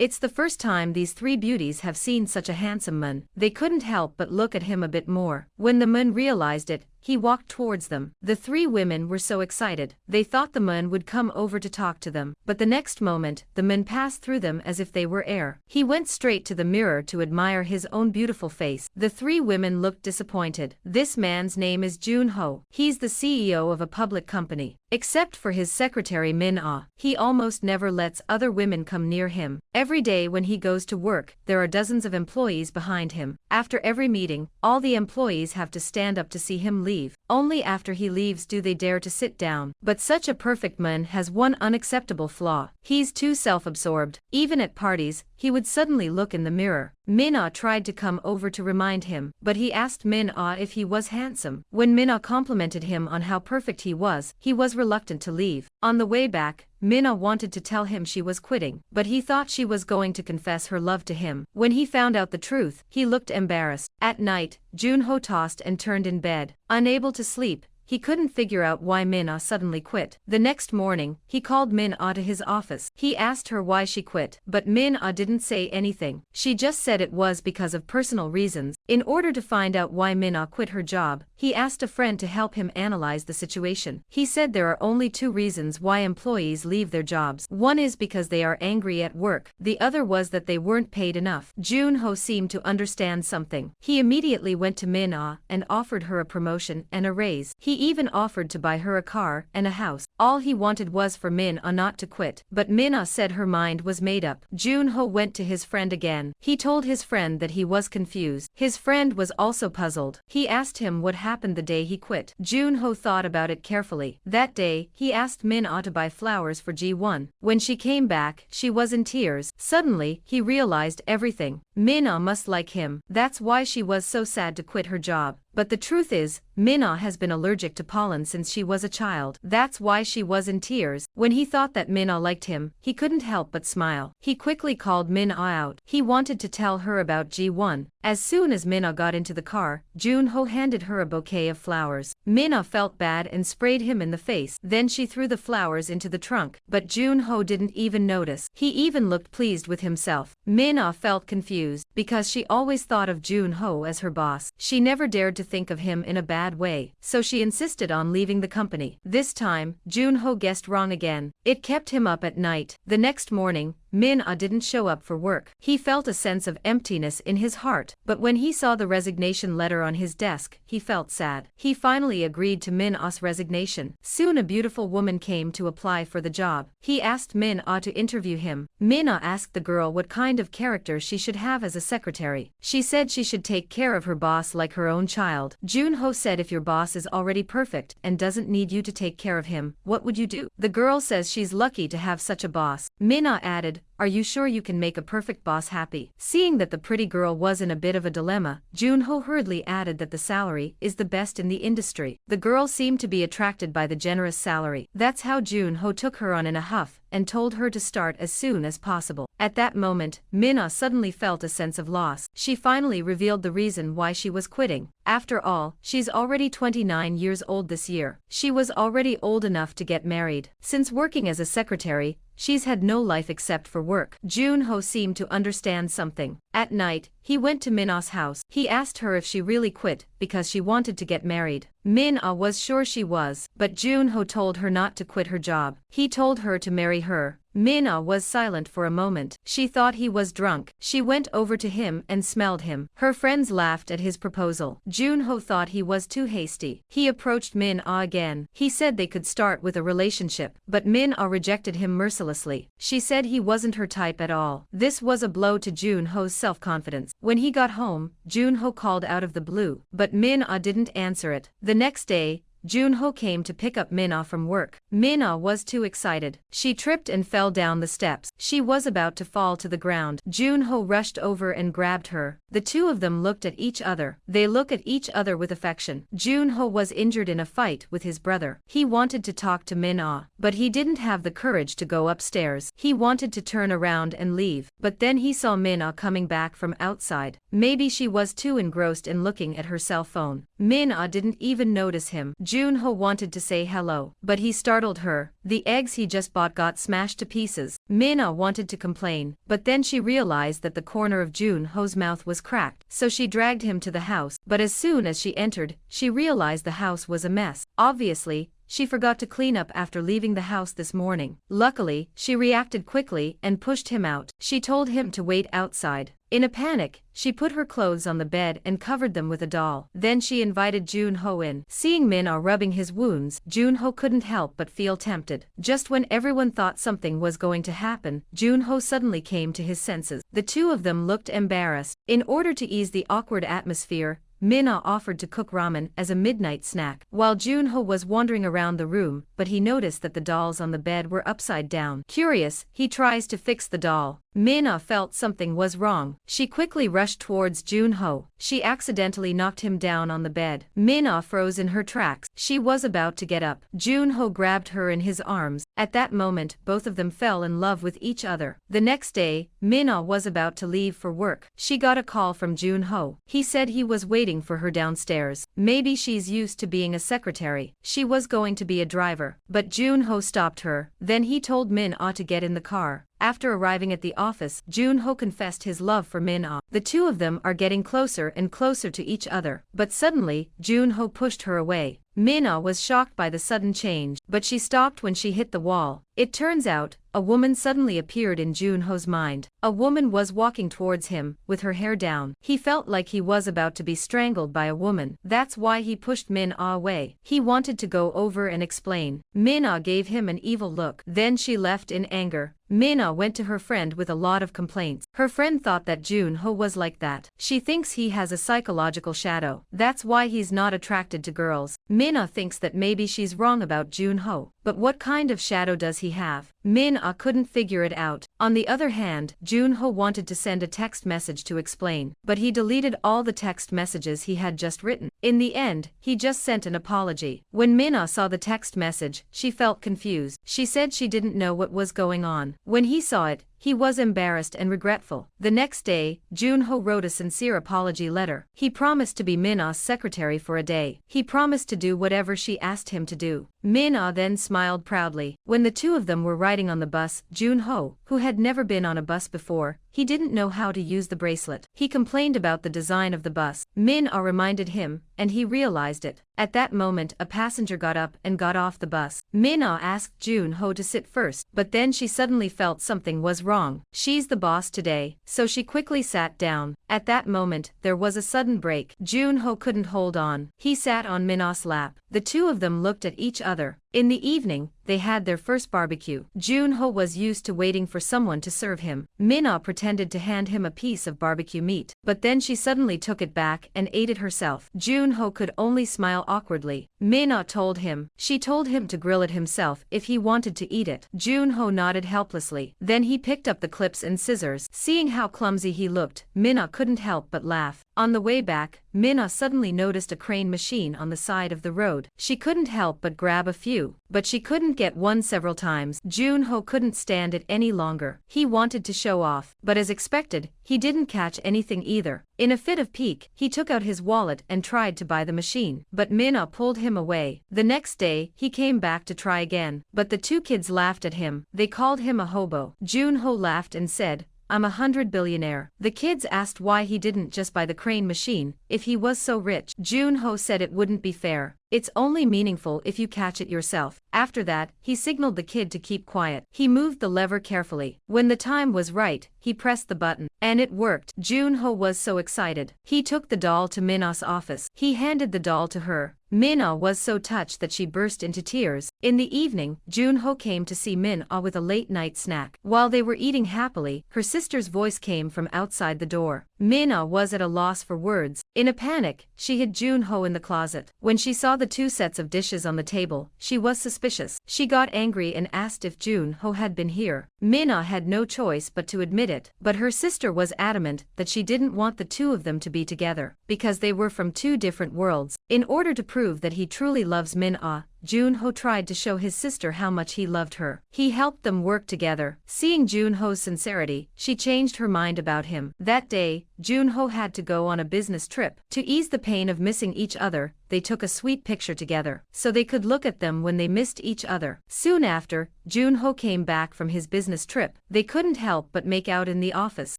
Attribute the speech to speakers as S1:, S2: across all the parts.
S1: It's the first time these three beauties have seen such a handsome man. They couldn't help but look at him a bit more. When the man realized it, he walked towards them. The three women were so excited. They thought the man would come over to talk to them. But the next moment, the man passed through them as if they were air. He went straight to the mirror to admire his own beautiful face. The three women looked disappointed. This man's name is Junho. He's the CEO of a public company. Except for his secretary Min-ah, he almost never lets other women come near him. Every day when he goes to work, there are dozens of employees behind him. After every meeting, all the employees have to stand up to see him leave. Only after he leaves do they dare to sit down. But such a perfect man has one unacceptable flaw. He's too self-absorbed. Even at parties, he would suddenly look in the mirror. Min-ah tried to come over to remind him, but he asked Min-ah if he was handsome. When Min-ah complimented him on how perfect he was reluctant to leave. On the way back, Min-ah wanted to tell him she was quitting, but he thought she was going to confess her love to him. When he found out the truth, he looked embarrassed. At night, Junho tossed and turned in bed. Unable to sleep, he couldn't figure out why Min-ah suddenly quit. The next morning, he called Min-ah to his office. He asked her why she quit, but Min-ah didn't say anything. She just said it was because of personal reasons. In order to find out why Min-ah quit her job, he asked a friend to help him analyze the situation. He said there are only two reasons why employees leave their jobs. One is because they are angry at work. The other was that they weren't paid enough. Junho seemed to understand something. He immediately went to Min-ah and offered her a promotion and a raise. He even offered to buy her a car and a house. All he wanted was for Min-ah not to quit. But Min-ah said her mind was made up. Junho went to his friend again. He told his friend that he was confused. His friend was also puzzled. He asked him what happened the day he quit. Junho thought about it carefully. That day, he asked Min-ah to buy flowers for Ji-won. When she came back, she was in tears. Suddenly, he realized everything. Min-ah must like him. That's why she was so sad to quit her job. But the truth is, Min-ah has been allergic to pollen since she was a child. That's why she was in tears. When he thought that Min-ah liked him, he couldn't help but smile. He quickly called Min-ah out. He wanted to tell her about Ji-won. As soon as Min-ah got into the car, Junho handed her a bouquet of flowers. Min-ah felt bad and sprayed him in the face. Then she threw the flowers into the trunk. But Junho didn't even notice. He even looked pleased with himself. Min-ah felt confused, because she always thought of Junho as her boss. She never dared to think of him in a bad way, so she insisted on leaving the company. This time, Junho guessed wrong again. It kept him up at night. The next morning, Min-ah didn't show up for work. He felt a sense of emptiness in his heart, but when he saw the resignation letter on his desk, he felt sad. He finally agreed to Min-ah's resignation. Soon a beautiful woman came to apply for the job. He asked Min-ah to interview him. Min-ah asked the girl what kind of character she should have as a secretary. She said she should take care of her boss like her own child. Junho said if your boss is already perfect and doesn't need you to take care of him, what would you do? The girl says she's lucky to have such a boss. Min-ah added, "Are you sure you can make a perfect boss happy?" Seeing that the pretty girl was in a bit of a dilemma, Junho hurriedly added that the salary is the best in the industry. The girl seemed to be attracted by the generous salary. That's how Junho took her on in a huff and told her to start as soon as possible. At that moment, Min-ah suddenly felt a sense of loss. She finally revealed the reason why she was quitting. After all, she's already 29 years old this year. She was already old enough to get married. Since working as a secretary, she's had no life except for work. Junho seemed to understand something. At night, he went to Min-ah's house. He asked her if she really quit because she wanted to get married. Min-ah was sure she was, but Junho told her not to quit her job. He told her to marry her. Min-ah was silent for a moment. She thought he was drunk. She went over to him and smelled him. Her friends laughed at his proposal. Junho thought he was too hasty. He approached Min-ah again. He said they could start with a relationship, but Min-ah rejected him mercilessly. She said he wasn't her type at all. This was a blow to Junho's self-confidence. When he got home, Junho called out of the blue, but Min-ah didn't answer it. The next day, Junho came to pick up Min-ah from work. Min-ah was too excited. She tripped and fell down the steps. She was about to fall to the ground. Junho rushed over and grabbed her. The two of them looked at each other. They looked at each other with affection. Junho was injured in a fight with his brother. He wanted to talk to Min-ah, but he didn't have the courage to go upstairs. He wanted to turn around and leave, but then he saw Min-ah coming back from outside. Maybe she was too engrossed in looking at her cell phone. Min-ah didn't even notice him. Jun-ho wanted to say hello, but he startled her. The eggs he just bought got smashed to pieces. Min-ah wanted to complain, but then she realized that the corner of Jun-ho's mouth was cracked, so she dragged him to the house. But as soon as she entered, she realized the house was a mess. Obviously, she forgot to clean up after leaving the house this morning. Luckily, she reacted quickly and pushed him out. She told him to wait outside. In a panic, she put her clothes on the bed and covered them with a doll. Then she invited Jun-ho in. Seeing Min-ah rubbing his wounds, Jun-ho couldn't help but feel tempted. Just when everyone thought something was going to happen, Jun-ho suddenly came to his senses. The two of them looked embarrassed. In order to ease the awkward atmosphere, Min-ah offered to cook ramen as a midnight snack, while Jun-ho was wandering around the room, but he noticed that the dolls on the bed were upside down. Curious, he tries to fix the doll. Min-ah felt something was wrong. She quickly rushed towards Jun-ho. She accidentally knocked him down on the bed. Min-ah froze in her tracks. She was about to get up. Jun-ho grabbed her in his arms. At that moment, both of them fell in love with each other. The next day, Min-ah was about to leave for work. She got a call from Jun-ho. He said he was waiting for her downstairs. Maybe she's used to being a secretary. She was going to be a driver. But Jun-ho stopped her. Then he told Min-ah to get in the car. After arriving at the office, Jun-ho confessed his love for Min-ah. The two of them are getting closer and closer to each other. But suddenly, Jun-ho pushed her away. Min-ah was shocked by the sudden change, but she stopped when she hit the wall. It turns out, a woman suddenly appeared in Jun-ho's mind. A woman was walking towards him, with her hair down. He felt like he was about to be strangled by a woman. That's why he pushed Min-ah away. He wanted to go over and explain. Min-ah gave him an evil look. Then she left in anger. Min-ah went to her friend with a lot of complaints. Her friend thought that Jun-ho was like that. She thinks he has a psychological shadow. That's why he's not attracted to girls. Min-ah thinks that maybe she's wrong about Jun-ho. But what kind of shadow does he have? Min-ah couldn't figure it out. On the other hand, Jun-ho wanted to send a text message to explain, but he deleted all the text messages he had just written. In the end, he just sent an apology. When Min-ah saw the text message, she felt confused. She said she didn't know what was going on. When he saw it, he was embarrassed and regretful. The next day, Jun-ho wrote a sincere apology letter. He promised to be Min-ah's secretary for a day. He promised to do whatever she asked him to do. Min-ah then smiled proudly. When the two of them were riding on the bus, Jun-ho, who had never been on a bus before, he didn't know how to use the bracelet. He complained about the design of the bus. Min-ah reminded him, and he realized it. At that moment, a passenger got up and got off the bus. Min-ah asked Jun-ho to sit first, but then she suddenly felt something was wrong. She's the boss today, so she quickly sat down. At that moment, there was a sudden break. Jun-ho couldn't hold on. He sat on Min-ah's lap. The two of them looked at each other. In the evening, they had their first barbecue. Jun-ho was used to waiting for someone to serve him. Min-ah pretended to hand him a piece of barbecue meat, but then she suddenly took it back and ate it herself. Jun-ho could only smile awkwardly. Min-ah told him. She told him to grill it himself if he wanted to eat it. Jun-ho nodded helplessly. Then he picked up the clips and scissors. Seeing how clumsy he looked, Min-ah couldn't help but laugh. On the way back, Min-ah suddenly noticed a crane machine on the side of the road. She couldn't help but grab a few, but she couldn't get one several times. Jun-ho couldn't stand it any longer. He wanted to show off, but as expected, he didn't catch anything either. In a fit of pique, he took out his wallet and tried to buy the machine, but Min-ah pulled him away. The next day, he came back to try again, but the two kids laughed at him. They called him a hobo. Jun-ho laughed and said, "I'm 100 billionaire." The kids asked why he didn't just buy the crane machine if he was so rich. Jun-ho said it wouldn't be fair. It's only meaningful if you catch it yourself. After that, he signaled the kid to keep quiet. He moved the lever carefully. When the time was right, he pressed the button. And it worked. Jun-ho was so excited. He took the doll to Min-ah's office. He handed the doll to her. Min-ah was so touched that she burst into tears. In the evening, Jun-ho came to see Min-ah with a late-night snack. While they were eating happily, her sister's voice came from outside the door. Min-ah was at a loss for words. In a panic, she hid Jun-ho in the closet. When she saw the two sets of dishes on the table, she was suspicious. She got angry and asked if Jun-ho had been here. Min-ah had no choice but to admit it, but her sister was adamant that she didn't want the two of them to be together, because they were from two different worlds. In order to prove that he truly loves Min-ah, Junho tried to show his sister how much he loved her. He helped them work together. Seeing Junho's sincerity, she changed her mind about him. That day, Junho had to go on a business trip. To ease the pain of missing each other, they took a sweet picture together, so they could look at them when they missed each other. Soon after, Junho came back from his business trip. They couldn't help but make out in the office.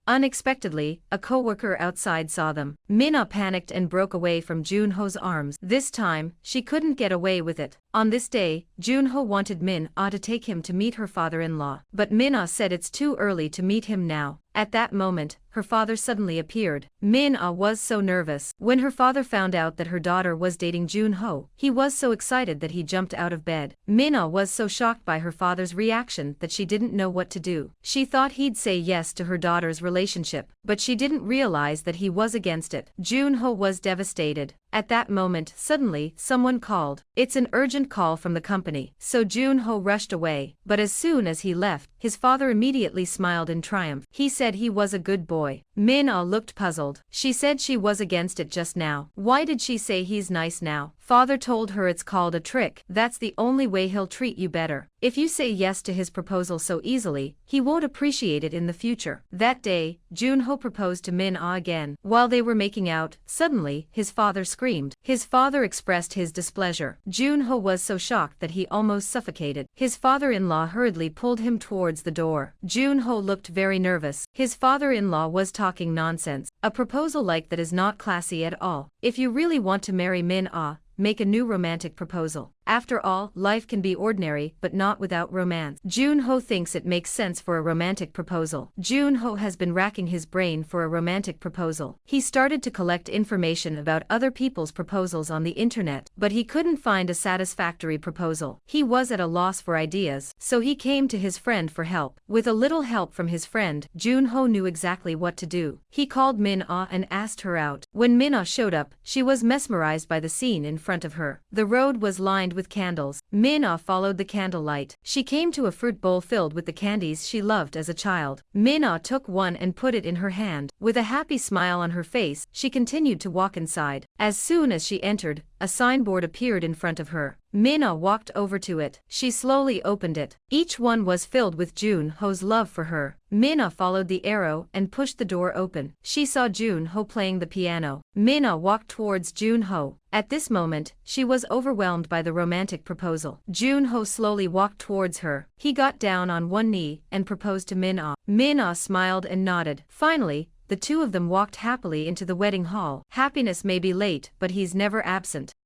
S1: Unexpectedly, a coworker outside saw them. Min-ah panicked and broke away from Junho's arms. This time, she couldn't get away with it. On this day, Junho wanted Min-ah to take him to meet her father-in-law. But Min-ah said it's too early to meet him now. At that moment, her father suddenly appeared. Min-ah was so nervous. When her father found out that her daughter was dating Junho, he was so excited that he jumped out of bed. Min-ah was so shocked by her father's reaction that she didn't know what to do. She thought he'd say yes to her daughter's relationship, but she didn't realize that he was against it. Junho was devastated. At that moment, suddenly, someone called. It's an urgent call from the company. So Junho rushed away. But as soon as he left, his father immediately smiled in triumph. He said he was a good boy. Min-ah looked puzzled. She said she was against it just now. Why did she say he's nice now? Father told her it's called a trick. That's the only way he'll treat you better. If you say yes to his proposal so easily, he won't appreciate it in the future. That day, Junho proposed to Min-ah again. While they were making out, suddenly, his father screamed. His father expressed his displeasure. Junho was so shocked that he almost suffocated. His father-in-law hurriedly pulled him towards the door. Junho looked very nervous. His father-in-law was talking nonsense. A proposal like that is not classy at all. If you really want to marry Min-ah, make a new romantic proposal. After all, life can be ordinary, but not without romance. Junho thinks it makes sense for a romantic proposal. Junho has been racking his brain for a romantic proposal. He started to collect information about other people's proposals on the internet, but he couldn't find a satisfactory proposal. He was at a loss for ideas, so he came to his friend for help. With a little help from his friend, Junho knew exactly what to do. He called Min-ah and asked her out. When Min-ah showed up, she was mesmerized by the scene in front of her. The road was lined with candles. Min-ah followed the candlelight. She came to a fruit bowl filled with the candies she loved as a child. Min-ah took one and put it in her hand. With a happy smile on her face, she continued to walk inside. As soon as she entered, a signboard appeared in front of her. Min-ah walked over to it. She slowly opened it. Each one was filled with Junho's love for her. Min-ah followed the arrow and pushed the door open. She saw Junho playing the piano. Min-ah walked towards Junho. At this moment, she was overwhelmed by the romantic proposal. Junho slowly walked towards her. He got down on one knee and proposed to Min-ah. Min-ah smiled and nodded. Finally, the two of them walked happily into the wedding hall. Happiness may be late, but he's never absent.